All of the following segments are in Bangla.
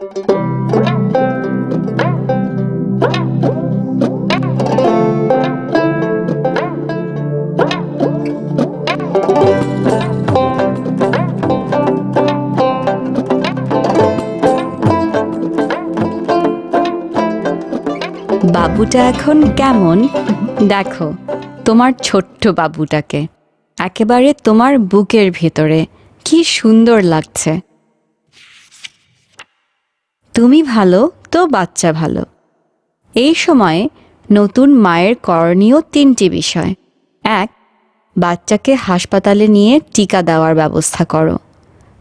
বাবুটা এখন কেমন দেখো, তোমার ছোট্ট বাবুটাকে একেবারে তোমার বুকের ভেতরে কি সুন্দর লাগছে। তুমি ভালো তো বাচ্চা ভালো। এই সময়ে নতুন মায়ের করণীয় 3টি বিষয়। 1. বাচ্চাকে হাসপাতালে নিয়ে টিকা দেওয়ার ব্যবস্থা করো।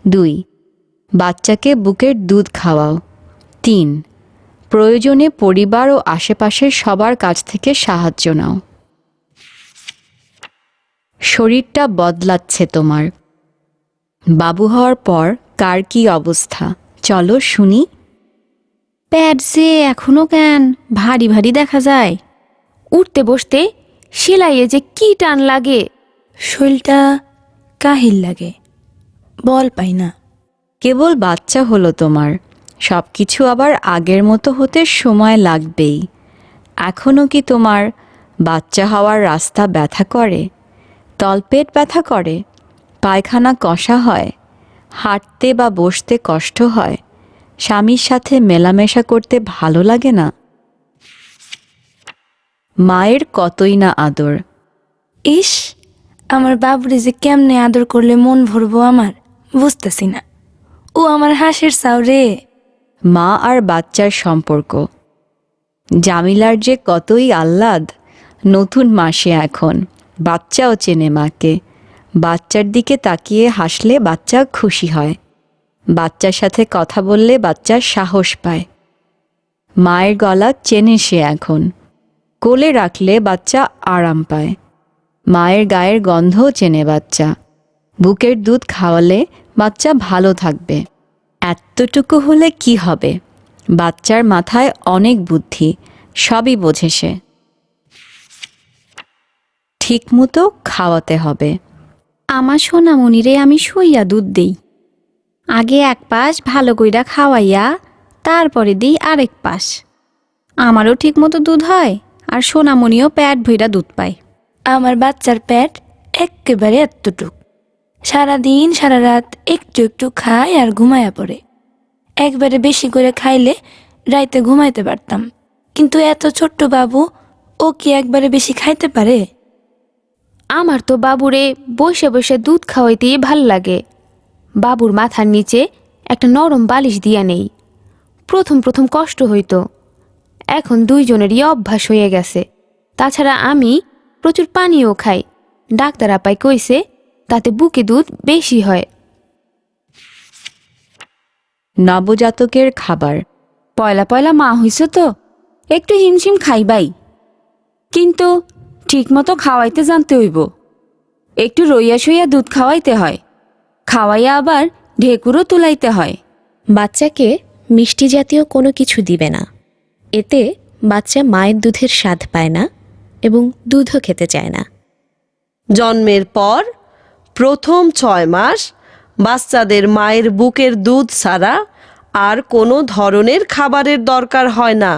2. বাচ্চাকে বুকের দুধ খাওয়াও। 3. প্রয়োজনে পরিবার ও আশেপাশের সবার কাছ থেকে সাহায্য নাও। শরীরটা বদলাচ্ছে তোমার। বাবু হওয়ার পর কার কি অবস্থা চলো শুনি। পেট যে এখনো কেন ভারী ভারী দেখা যায়। উঠতে বসতে সেলাইয়ে যে কি টান লাগে। শরীরটা কাহিল লাগে, বল পাই না। কেবল বাচ্চা হলো তোমার, সব কিছু আবার আগের মতো হতে সময় লাগবেই। এখনও কি তোমার বাচ্চা হওয়ার রাস্তা ব্যথা করে, তলপেট ব্যথা করে, পায়খানা কষা হয়, হাঁটতে বা বসতে কষ্ট হয়, স্বামীর সাথে মেলামেশা করতে ভালো লাগে না? মায়ের কতই না আদর। ইস, আমার বাবুরে যে কেমনে আদর করলে মন ভরবো আমার, বুঝতেছি না। ও আমার হাসির চাও রে। মা আর বাচ্চার সম্পর্ক। জামিলার যে কতই আহ্লাদ, নতুন মাসে এখন বাচ্চাও চেনে মাকে। বাচ্চার দিকে তাকিয়ে হাসলে বাচ্চা খুশি হয়, বাচ্চার সাথে কথা বললে বাচ্চার সাহস পায়। মায়ের গলা চেনে সে এখন, কোলে রাখলে বাচ্চা আরাম পায়। মায়ের গায়ের গন্ধও চেনে বাচ্চা। বুকের দুধ খাওয়ালে বাচ্চা ভালো থাকবে। এতটুকু হলে কি হবে, বাচ্চার মাথায় অনেক বুদ্ধি, সবই বোঝে সে। ঠিকমতো খাওয়াতে হবে। আমার সোনামণিরে আমি শুইয়া দুধ দেই। আগে এক পাশ ভালো কইরা খাওয়াইয়া তারপরে দিই আরেক পাশ। আমারও ঠিক মতো দুধ হয় আর সোনামণিও পেট ভইরা দুধ পায়। আমার বাচ্চার পেট একেবারে এতটুক, সারাদিন সারা রাত একটু একটু খায় আর ঘুমায়া পড়ে। একবারে বেশি করে খাইলে রাইতে ঘুমাইতে পারতাম, কিন্তু এত ছোট্ট বাবু, ও কি একবারে বেশি খাইতে পারে? আমার তো বাবুরে বসে বসে দুধ খাওয়াইতেই ভাল লাগে। বাবুর মাথার নিচে একটা নরম বালিশ দিয়া নেই। প্রথম প্রথম কষ্ট হইতো, এখন দুইজনেরই অভ্যাস হয়ে গেছে। তাছাড়া আমি প্রচুর পানিও খাই। ডাক্তার আপাই কইছে তাতে বুকে দুধ বেশি হয়। নবজাতকের খাবার। পয়লা পয়লা মা হইছ তো একটু হিমশিম খাইবাই, কিন্তু ঠিকমতো খাওয়াইতে জানতে হইব। একটু রইয়া সইয়া দুধ খাওয়াইতে হয়, খাওয়াইয়া আবার ঢেকুরও তুলাইতে হয়। বাচ্চাকে মিষ্টি জাতীয় কোনো কিছু দিবে না, এতে বাচ্চা মায়ের দুধের স্বাদ পায় না এবং দুধও খেতে চায় না। জন্মের পর প্রথম 6 মাস বাচ্চাদের মায়ের বুকের দুধ ছাড়া আর কোনো ধরনের খাবারের দরকার হয় না।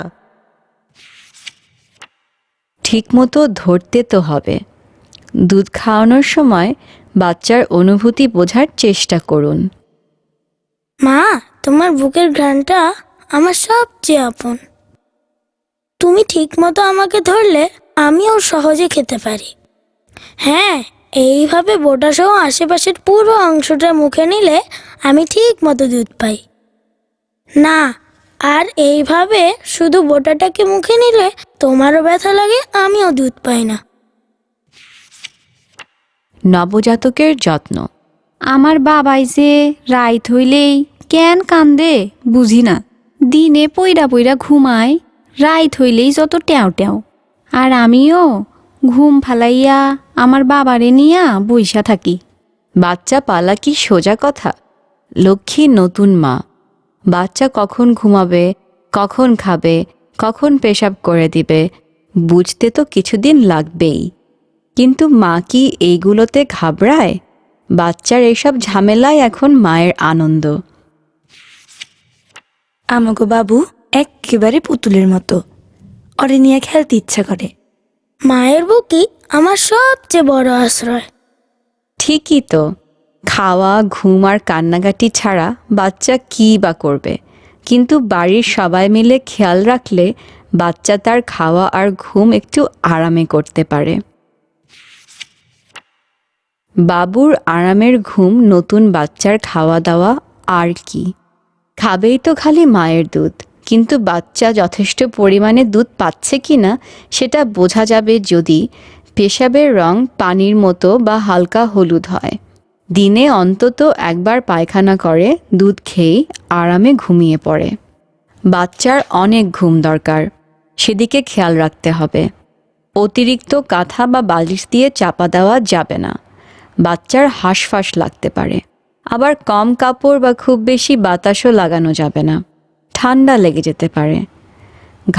ঠিকমতো ধরতে তো হবে। দুধ খাওয়ানোর সময় বাচ্চার অনুভূতি বোঝার চেষ্টা করুন। মা, তোমার বুকের ঘ্রাণটা আমার সবচেয়ে আপন। তুমি ঠিক মতো আমাকে ধরলে আমিও সহজে খেতে পারি। হ্যাঁ, এইভাবে বোটাসহ আশেপাশের পুরো অংশটা মুখে নিলে আমি ঠিক মতো দুধ পাই না। আর এইভাবে শুধু বোটাটাকে মুখে নিলে তোমারও ব্যথা লাগে, আমিও দুধ পাই না। নবজাতকের যত্ন। আমার বাবাই যে রাইত হইলেই কেন কান্দে বুঝি না। দিনে পইরা পইরা ঘুমায়, রাইত হইলেই যত ট্যাও ট্যাও। আর আমিও ঘুম ফালাইয়া আমার বাবারে নিয়া বইসা থাকি। বাচ্চা পালা কি সোজা কথা? লক্ষ্মী নতুন মা। বাচ্চা কখন ঘুমাবে, কখন খাবে, কখন পেশাব করে দিবে বুঝতে তো কিছুদিন লাগবেই। কিন্তু মা কি এইগুলোতে ঘাবড়ায়? বাচ্চার এইসব ঝামেলায় এখন মায়ের আনন্দ। আমাগো বাবু একেবারে পুতুলের মতো, ওরে নিয়ে খেলতে ইচ্ছা করে। মায়ের বুকই আমার সবচেয়ে বড় আশ্রয়। ঠিকই তো, খাওয়া, ঘুম আর কান্নাকাটি ছাড়া বাচ্চা কী বা করবে, কিন্তু বাড়ির সবাই মিলে খেয়াল রাখলে বাচ্চা তার খাওয়া আর ঘুম একটু আরামে করতে পারে। বাবুর আরামের ঘুম নতুন বাচ্চার খাওয়া দাওয়া আর কি, খাবেই তো খালি মায়ের দুধ, কিন্তু বাচ্চা যথেষ্ট পরিমাণে দুধ পাচ্ছে কি না সেটা বোঝা যাবে যদি পেশাবের রং পানির মতো বা হালকা হলুদ হয়, দিনে অন্তত একবার পায়খানা করে, দুধ খেয়েই আরামে ঘুমিয়ে পড়ে। বাচ্চার অনেক ঘুম দরকার, সেদিকে খেয়াল রাখতে হবে। অতিরিক্ত কাঁথা বা বালিশ দিয়ে চাপা দেওয়া যাবে না, বাচ্চার হাঁসফাঁস লাগতে পারে। আবার কম কাপড় বা খুব বেশি বাতাসও লাগানো যাবে না, ঠান্ডা লেগে যেতে পারে।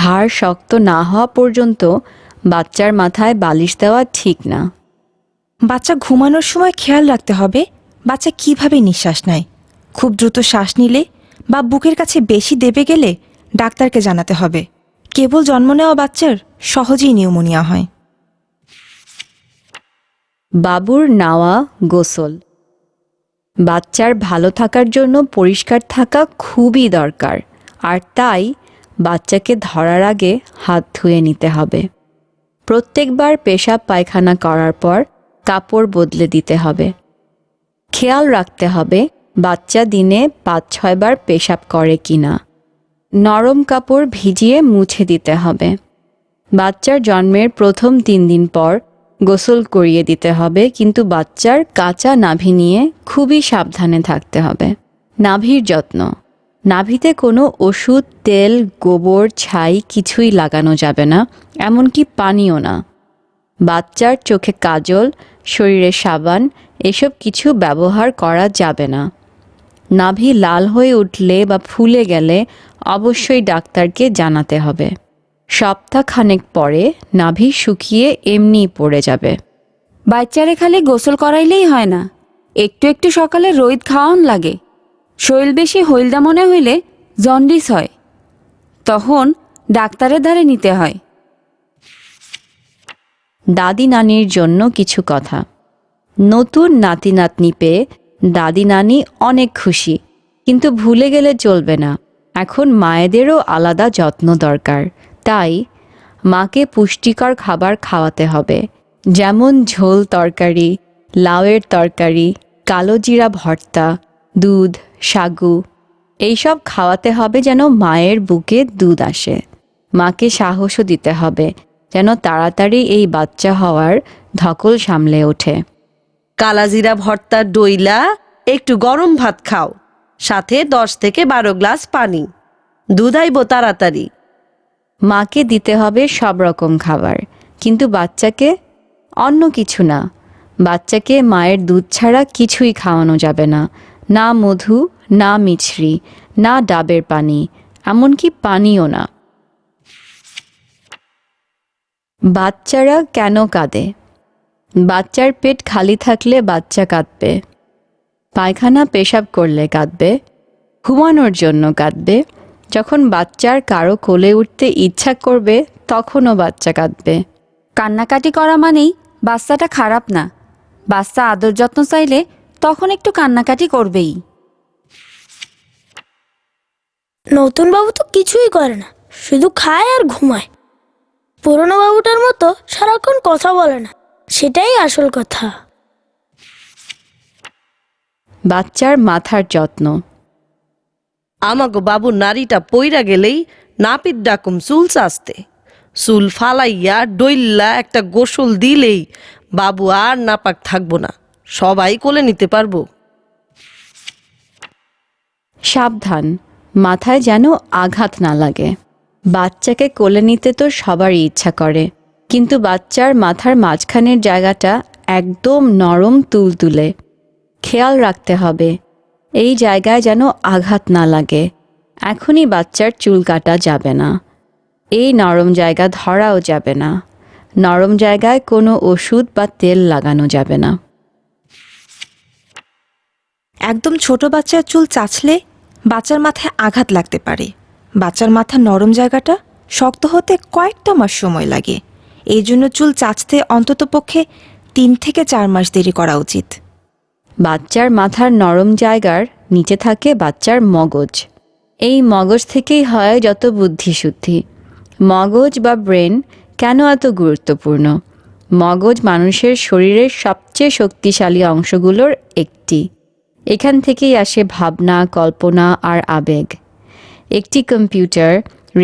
ঘাড় শক্ত না হওয়া পর্যন্ত বাচ্চার মাথায় বালিশ দেওয়া ঠিক না। বাচ্চা ঘুমানোর সময় খেয়াল রাখতে হবে বাচ্চা কিভাবে নিঃশ্বাস নেয়। খুব দ্রুত শ্বাস নিলে বা বুকের কাছে বেশি দেবে গেলে ডাক্তারকে জানাতে হবে। কেবল জন্ম নেওয়া বাচ্চার সহজেই নিউমোনিয়া হয়। বাবুর নাওয়া গোসল। বাচ্চার ভালো থাকার জন্য পরিষ্কার থাকা খুবই দরকার, আর তাই বাচ্চাকে ধরার আগে হাত ধুয়ে নিতে হবে। প্রত্যেকবার পেশাব পায়খানা করার পর কাপড় বদলে দিতে হবে। খেয়াল রাখতে হবে বাচ্চা দিনে 5-6 বার পেশাব করে কিনা। নরম কাপড় ভিজিয়ে মুছে দিতে হবে। বাচ্চার জন্মের প্রথম 3 দিন পর গোসল করিয়ে দিতে হবে, কিন্তু বাচ্চার কাঁচা নাভি নিয়ে খুবই সাবধানে থাকতে হবে। নাভির যত্ন। নাভিতে কোনো ওষুধ, তেল, গোবর, ছাই কিছুই লাগানো যাবে না, এমনকি পানিও না। বাচ্চার চোখে কাজল, শরীরে সাবান এসব কিছু ব্যবহার করা যাবে না। নাভি লাল হয়ে উঠলে বা ফুলে গেলে অবশ্যই ডাক্তারকে জানাতে হবে। সপ্তাহখানেক পরে নাভি শুকিয়ে এমনিই পড়ে যাবে। বাচ্চারে খালি গোসল করাইলেই হয় না, একটু একটু সকালে রোদ খাওয়ান লাগে। শরীর বেশি হইলদা মনে হইলে জন্ডিস হয়, তখন ডাক্তারের ধারে নিতে হয়। দাদি নানির জন্য কিছু কথা। নতুন নাতি নাতনি পেয়ে দাদি নানি অনেক খুশি, কিন্তু ভুলে গেলে চলবে না, এখন মায়েদেরও আলাদা যত্ন দরকার। তাই মাকে পুষ্টিকর খাবার খাওয়াতে হবে, যেমন ঝোল তরকারি, লাউয়ের তরকারি, কালো জিরা ভর্তা, দুধ, সাগু এইসব খাওয়াতে হবে যেন মায়ের বুকে দুধ আসে। মাকে সাহসও দিতে হবে যেন তাড়াতাড়ি এই বাচ্চা হওয়ার ধকল সামলে ওঠে। কালাজিরা ভর্তা ডইলা একটু গরম ভাত খাও, সাথে 10 থেকে 12 গ্লাস পানি, দুধ আইব তাড়াতাড়ি। মাকে দিতে হবে সব রকম খাবার, কিন্তু বাচ্চাকে অন্য কিছু না। বাচ্চাকে মায়ের দুধ ছাড়া কিছুই খাওয়ানো যাবে না, না মধু, না মিছরি, না ডাবের পানি, এমনকি পানিও না। বাচ্চারা কেন কাঁদে? বাচ্চার পেট খালি থাকলে বাচ্চা কাঁদবে, পায়খানা পেশাব করলে কাঁদবে, ঘুমানোর জন্য কাঁদবে, যখন বাচ্চার কারো কোলে উঠতে ইচ্ছা করবে তখনও বাচ্চা কাঁদবে। কান্নাকাটি করা মানেই বাচ্চাটা খারাপ না, বাচ্চা আদর যত্ন চাইলে তখন একটু কান্নাকাটি করবেই। নতুন বাবু তো কিছুই করে না, শুধু খায় আর ঘুমায়। পুরনো বাবুটার মতো সারাক্ষণ কথা বলে না, সেটাই আসল কথা। বাচ্চার মাথার যত্ন। আমাগো বাবু নারীটা পইরা গেলেই নাপিত ডাকুম চুল চাস্তে। চুল ফালাইয়া ডইল্লা একটা গোসল দিলেই বাবু আর নাপাক থাকবো না, সবাই কোলে নিতে পারবো। সাবধান, মাথায় যেন আঘাত না লাগে। বাচ্চাকে কোলে নিতে তো সবারই ইচ্ছা করে, কিন্তু বাচ্চার মাথার মাঝখানের জায়গাটা একদম নরম তুলতুলে। খেয়াল রাখতে হবে এই জায়গায় যেন আঘাত না লাগে। এখনই বাচ্চার চুল কাটা যাবে না, এই নরম জায়গা ধরাও যাবে না, নরম জায়গায় কোনো ওষুধ বা তেল লাগানো যাবে না। একদম ছোট বাচ্চার চুল চাচলে বাচ্চার মাথায় আঘাত লাগতে পারে, বাচ্চার মাথার নরম জায়গাটা শক্ত হতে কয়েকটা মাস সময় লাগে। এই জন্য চুল চাঁচতে অন্ততপক্ষে 3 থেকে 4 মাস দেরি করা উচিত। বাচ্চার মাথার নরম জায়গার নিচে থাকে বাচ্চার মগজ। এই মগজ থেকেই হয় যত বুদ্ধিশুদ্ধি। মগজ বা ব্রেন কেন এত গুরুত্বপূর্ণ? মগজ মানুষের শরীরের সবচেয়ে শক্তিশালী অংশগুলোর একটি। এখান থেকেই আসে ভাবনা, কল্পনা আর আবেগ। একটি কম্পিউটার,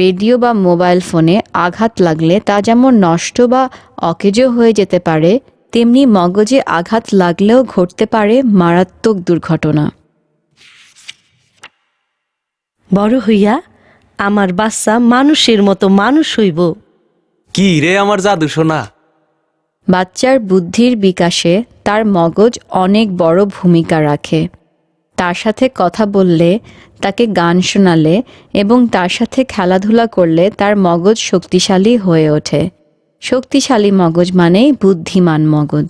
রেডিও বা মোবাইল ফোনে আঘাত লাগলে তা যেমন নষ্ট বা অকেজো হয়ে যেতে পারে, তেমনি মগজে আঘাত লাগলেও ঘটতে পারে মারাত্মক দুর্ঘটনা। বড় হইয়া আমার বাচ্চা মানুষের মতো মানুষ হইব। কি রে আমার জাদু সোনা? বাচ্চার বুদ্ধির বিকাশে তার মগজ অনেক বড় ভূমিকা রাখে। তার সাথে কথা বললে, তাকে গান শোনালে এবং তার সাথে খেলাধুলা করলে তার মগজ শক্তিশালী হয়ে ওঠে। শক্তিশালী মগজ মানেই বুদ্ধিমান মগজ।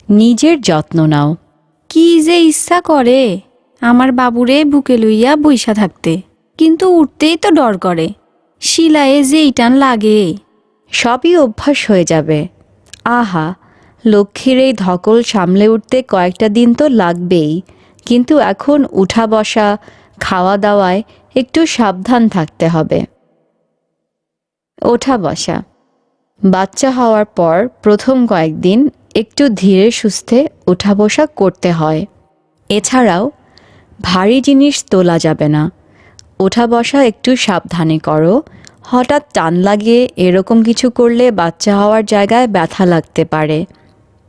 নিজের যত্ন নাও। কি যে ইচ্ছা করে আমার বাবুরে বুকে লইয়া বইসা থাকতে, কিন্তু উঠতেই তো ডর করে। শিলায়ে যে টান লাগে। সবই অভ্যাস হয়ে যাবে। আহা, লক্ষ্মীর এই ধকল সামলে উঠতে কয়েকটা দিন তো লাগবেই, কিন্তু এখন উঠা বসা, খাওয়া দাওয়ায় একটু সাবধান থাকতে হবে। ওঠা বসা। বাচ্চা হওয়ার পর প্রথম কয়েকদিন একটু ধীরে সুস্থে ওঠা বসা করতে হয়। এছাড়াও ভারী জিনিস তোলা যাবে না। ওঠা বসা একটু সাবধানে করো। হঠাৎ টান লাগে এরকম কিছু করলে বাচ্চা হওয়ার জায়গায় ব্যথা লাগতে পারে।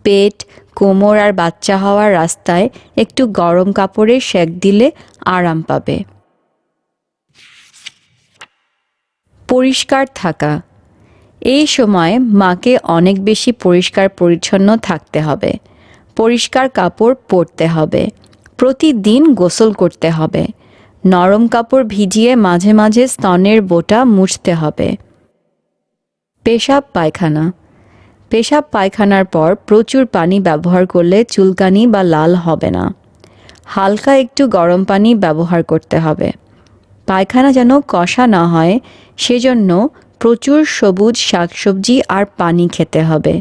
পেট, কোমর আর বাচ্চা হওয়ার রাস্তায় একটু গরম কাপড়ে সেঁক দিলে আরাম পাবে। পরিষ্কার থাকা। এই সময় মাকে অনেক বেশি পরিষ্কার পরিচ্ছন্ন থাকতে হবে। পরিষ্কার কাপড় পরতে হবে। প্রতিদিন গোসল করতে হবে। নরম কাপড় ভিজিয়ে মাঝে মাঝে স্তনের বোঁটা মুছতে হবে। পেশাব পায়খানা। পেশাব পায়খানার পর প্রচুর পানি ব্যবহার করলে চুলকানি বা লাল হবে না। হালকা একটু গরম পানি ব্যবহার করতে হবে। পায়খানা যেন কষা না হয় সেজন্য প্রচুর সবুজ শাকসবজি আর পানি খেতে হবে।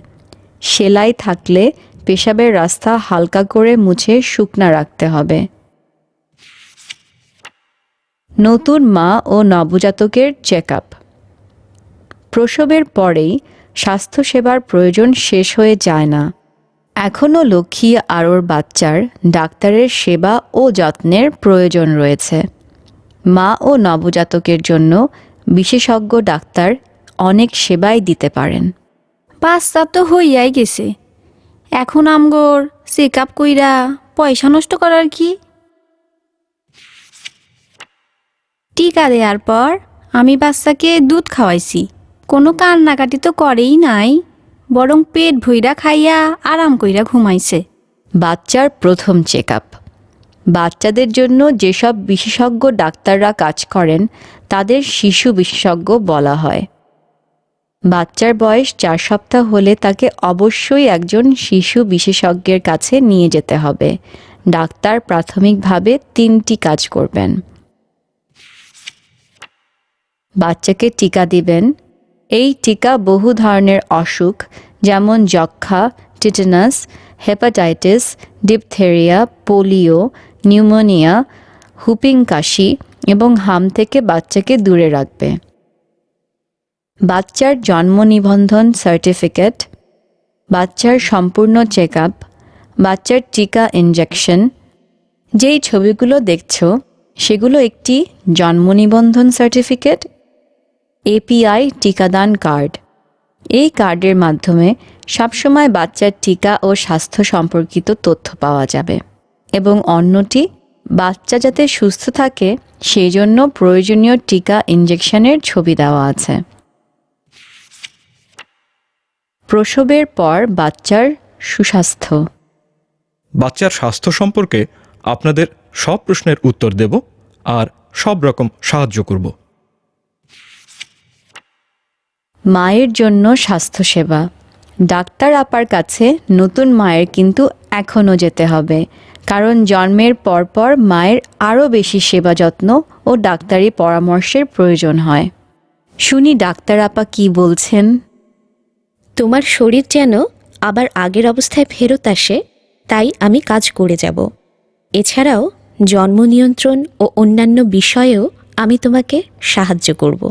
সেলাই থাকলে পেশাবের রাস্তা হালকা করে মুছে শুকনা রাখতে হবে। নতুন মা ও নবজাতকের চেকআপ। প্রসবের পরেই স্বাস্থ্যসেবার প্রয়োজন শেষ হয়ে যায় না। এখনও লক্ষ্মী আর ওর বাচ্চার ডাক্তারের সেবা ও যত্নের প্রয়োজন রয়েছে। মা ও নবজাতকের জন্য বিশেষজ্ঞ ডাক্তার অনেক সেবাই দিতে পারেন। বাচ্চা তো হইয়াই গেছে, এখন আমগোর চেক আপ কইরা পয়সা নষ্ট করার কি? টিকা দেওয়ার পর আমি বাচ্চাকে দুধ খাওয়াইছি, কোনো কান্নাকাটি তো করেই নাই, বরং পেট ভইরা খাইয়া আরাম কইরা ঘুমাইছে। বাচ্চার প্রথম চেকআপ। বাচ্চাদের জন্য যেসব বিশেষজ্ঞ ডাক্তাররা কাজ করেন তাদের শিশু বিশেষজ্ঞ বলা হয়। বাচ্চার বয়স 4 সপ্তাহ হলে তাকে অবশ্যই একজন শিশু বিশেষজ্ঞের কাছে নিয়ে যেতে হবে। ডাক্তার প্রাথমিকভাবে 3টি কাজ করবেন। বাচ্চাকে টিকা দিবেন। এই টিকা বহু ধরনের অসুখ যেমন যক্ষ্মা, tetanus, hepatitis, diphtheria, polio, pneumonia, whooping কাশি এবং হাম থেকে বাচ্চাকে দূরে রাখবে। বাচ্চার জন্ম নিবন্ধন সার্টিফিকেট, বাচ্চার সম্পূর্ণ চেকআপ, বাচ্চার টিকা ইনজেকশন। যেই ছবিগুলো দেখছো সেগুলো একটি জন্ম নিবন্ধন সার্টিফিকেট, এপিআই টিকাদান কার্ড। এই কার্ডের মাধ্যমে সবসময় বাচ্চার টিকা ও স্বাস্থ্য সম্পর্কিত তথ্য পাওয়া যাবে এবং অন্যটি বাচ্চা যাতে সুস্থ থাকে সেই জন্য প্রয়োজনীয় টিকা ইনজেকশনের ছবি দেওয়া আছে। প্রসবের পর বাচ্চার সুস্বাস্থ্য। বাচ্চার স্বাস্থ্য সম্পর্কে আপনাদের সব প্রশ্নের উত্তর দেব আর সব রকম সাহায্য করব। মায়ের জন্য স্বাস্থ্যসেবা। ডাক্তার আপার কাছে নতুন মায়ের কিন্তু এখনও যেতে হবে, কারণ জন্মের পরপর মায়ের আরও বেশি সেবা যত্ন ও ডাক্তারি পরামর্শের প্রয়োজন হয়। শুনি ডাক্তার আপা কি বলছেন। তোমার শরীর যেন আবার আগের অবস্থায় ফেরত আসে, তাই আমি কাজ করে যাব। এছাড়াও জন্ম নিয়ন্ত্রণ ও অন্যান্য বিষয়েও আমি তোমাকে সাহায্য করব।